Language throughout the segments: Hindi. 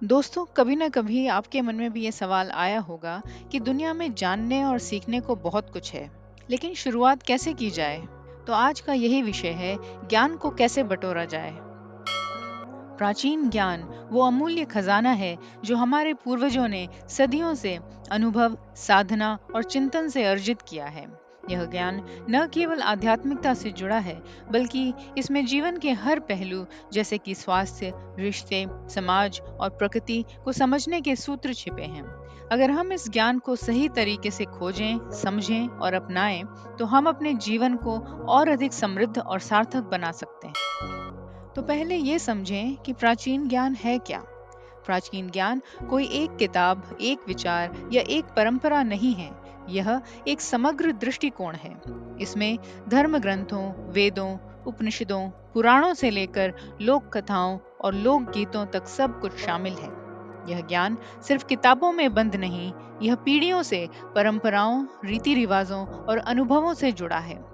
दोस्तों, कभी ना कभी आपके मन में भी ये सवाल आया होगा कि दुनिया में जानने और सीखने को बहुत कुछ है, लेकिन शुरुआत कैसे की जाए। तो आज का यही विषय है, ज्ञान को कैसे बटोरा जाए। प्राचीन ज्ञान वो अमूल्य खजाना है जो हमारे पूर्वजों ने सदियों से अनुभव, साधना और चिंतन से अर्जित किया है। यह ज्ञान न केवल आध्यात्मिकता से जुड़ा है, बल्कि इसमें जीवन के हर पहलू जैसे कि स्वास्थ्य, रिश्ते, समाज और प्रकृति को समझने के सूत्र छिपे हैं। अगर हम इस ज्ञान को सही तरीके से खोजें, समझें और अपनाएं, तो हम अपने जीवन को और अधिक समृद्ध और सार्थक बना सकते हैं। तो पहले ये समझें कि प्राचीन ज्ञान है क्या। प्राचीन ज्ञान कोई एक किताब, एक विचार या एक परंपरा नहीं है। यह एक समग्र दृष्टिकोण है। इसमें धर्म ग्रंथों, वेदों, उपनिषदों, पुराणों से लेकर लोक कथाओं और लोक गीतों तक सब कुछ शामिल है। यह ज्ञान सिर्फ किताबों में बंद नहीं, यह पीढ़ियों से परंपराओं, रीति रिवाजों और अनुभवों से जुड़ा है।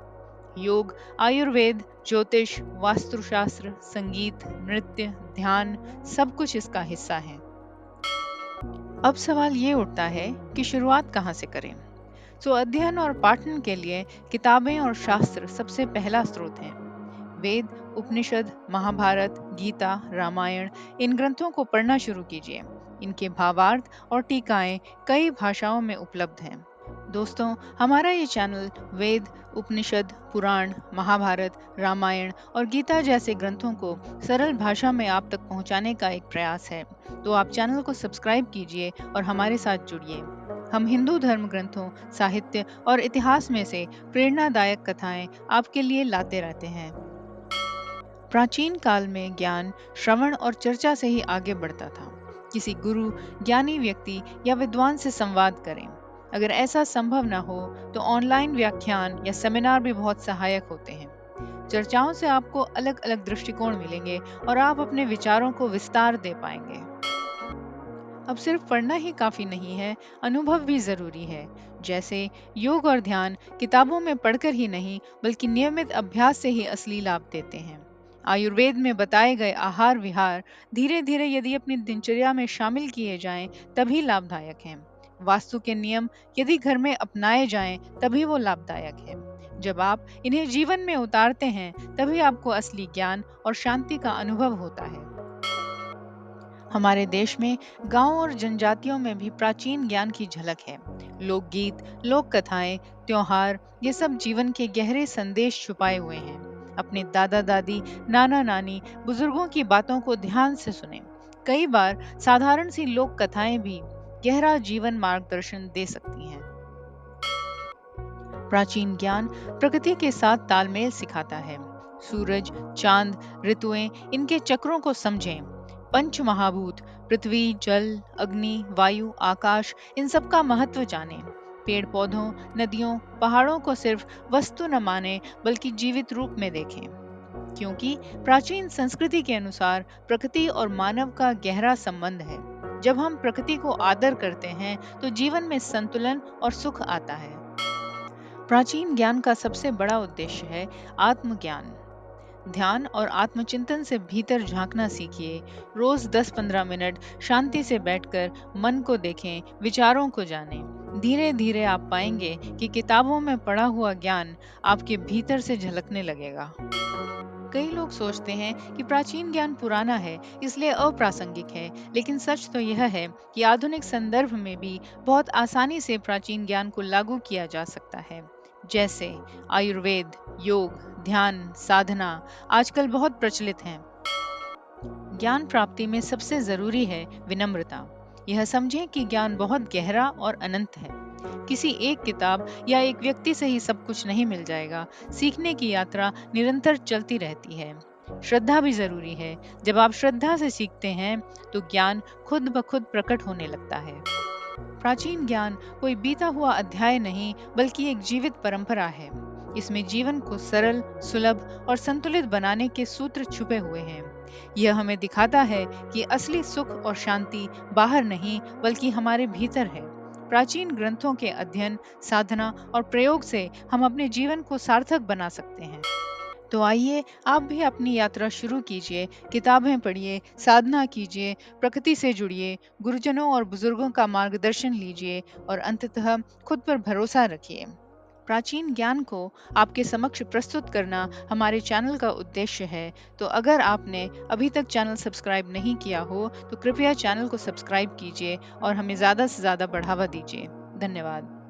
योग, आयुर्वेद, ज्योतिष, वास्तुशास्त्र, संगीत, नृत्य, ध्यान, सब कुछ इसका हिस्सा है। अब सवाल ये उठता है कि शुरुआत कहाँ से करें। अध्ययन और पाठन के लिए किताबें और शास्त्र सबसे पहला स्रोत हैं। वेद, उपनिषद, महाभारत, गीता, रामायण, इन ग्रंथों को पढ़ना शुरू कीजिए। इनके भावार्थ और टीकाएं कई भाषाओं में उपलब्ध हैं। दोस्तों, हमारा ये चैनल वेद, उपनिषद, पुराण, महाभारत, रामायण और गीता जैसे ग्रंथों को सरल भाषा में आप तक पहुंचाने का एक प्रयास है। तो आप चैनल को सब्सक्राइब कीजिए और हमारे साथ जुड़िए। हम हिंदू धर्म ग्रंथों, साहित्य और इतिहास में से प्रेरणादायक कथाएं आपके लिए लाते रहते हैं। प्राचीन काल में ज्ञान श्रवण और चर्चा से ही आगे बढ़ता था। किसी गुरु, ज्ञानी व्यक्ति या विद्वान से संवाद करें। अगर ऐसा संभव न हो, तो ऑनलाइन व्याख्यान या सेमिनार भी बहुत सहायक होते हैं। चर्चाओं से आपको अलग अलग दृष्टिकोण मिलेंगे और आप अपने विचारों को विस्तार दे पाएंगे। अब सिर्फ पढ़ना ही काफी नहीं है, अनुभव भी जरूरी है। जैसे योग और ध्यान किताबों में पढ़कर ही नहीं, बल्कि नियमित अभ्यास से ही असली लाभ देते हैं। आयुर्वेद में बताए गए आहार विहार धीरे धीरे यदि अपनी दिनचर्या में शामिल किए जाएं, तभी लाभदायक हैं। वास्तु के नियम यदि घर में अपनाए जाएं, तभी वो लाभदायक है। जब आप इन्हें जीवन में उतारते हैं, तभी आपको असली ज्ञान और शांति का अनुभव होता है। हमारे देश में गांव और जनजातियों में भी प्राचीन ज्ञान की झलक है। लोकगीत, लोक कथाएं, त्योहार, ये सब जीवन के गहरे संदेश छुपाए हुए हैं। अपने दादा दादी, नाना नानी, बुजुर्गों की बातों को ध्यान से सुने। कई बार साधारण सी लोक कथाएं भी गहरा जीवन मार्गदर्शन दे सकती हैं। प्राचीन ज्ञान प्रकृति के साथ तालमेल सिखाता है। सूरज, चांद, ऋतुएं, इनके चक्रों को समझें। पंच महाभूत, पृथ्वी, जल, अग्नि, वायु, आकाश, इन सब का महत्व जानें। पेड़ पौधों, नदियों, पहाड़ों को सिर्फ वस्तु न माने, बल्कि जीवित रूप में देखें। क्योंकि प्राचीन संस्कृति के अनुसार प्रकृति और मानव का गहरा संबंध है। जब हम प्रकृति को आदर करते हैं, तो जीवन में संतुलन और सुख आता है। प्राचीन ज्ञान का सबसे बड़ा उद्देश्य है आत्मज्ञान। ध्यान और आत्मचिंतन से भीतर झांकना सीखिए। रोज 10-15 मिनट शांति से बैठकर मन को देखें, विचारों को जानें। धीरे धीरे आप पाएंगे कि किताबों में पढ़ा हुआ ज्ञान आपके भीतर से झलकने लगेगा। कई लोग सोचते हैं कि प्राचीन ज्ञान पुराना है, इसलिए अप्रासंगिक है, लेकिन सच तो यह है कि आधुनिक संदर्भ में भी बहुत आसानी से प्राचीन ज्ञान को लागू किया जा सकता है। जैसे आयुर्वेद, योग, ध्यान, साधना आजकल बहुत प्रचलित हैं। ज्ञान प्राप्ति में सबसे जरूरी है विनम्रता। यह समझें कि ज्ञान बहुत गहरा और अनंत है। किसी एक किताब या एक व्यक्ति से ही सब कुछ नहीं मिल जाएगा। सीखने की यात्रा निरंतर चलती रहती है। श्रद्धा भी जरूरी है। जब आप श्रद्धा से सीखते हैं, तो ज्ञान खुद ब खुद प्रकट होने लगता है। प्राचीन ज्ञान कोई बीता हुआ अध्याय नहीं, बल्कि एक जीवित परंपरा है। इसमें जीवन को सरल, सुलभ और संतुलित बनाने के सूत्र छुपे हुए हैं। यह हमें दिखाता है कि असली सुख और शांति बाहर नहीं, बल्कि हमारे भीतर है। प्राचीन ग्रंथों के अध्ययन, साधना और प्रयोग से हम अपने जीवन को सार्थक बना सकते हैं। तो आइए आप भी अपनी यात्रा शुरू कीजिए, किताबें पढ़िए, साधना कीजिए, प्रकृति से जुड़िए, गुरुजनों और बुजुर्गों का मार्गदर्शन लीजिए और अंततः खुद पर भरोसा रखिए। प्राचीन ज्ञान को आपके समक्ष प्रस्तुत करना हमारे चैनल का उद्देश्य है। तो अगर आपने अभी तक चैनल सब्सक्राइब नहीं किया हो, तो कृपया चैनल को सब्सक्राइब कीजिए और हमें ज़्यादा से ज़्यादा बढ़ावा दीजिए। धन्यवाद।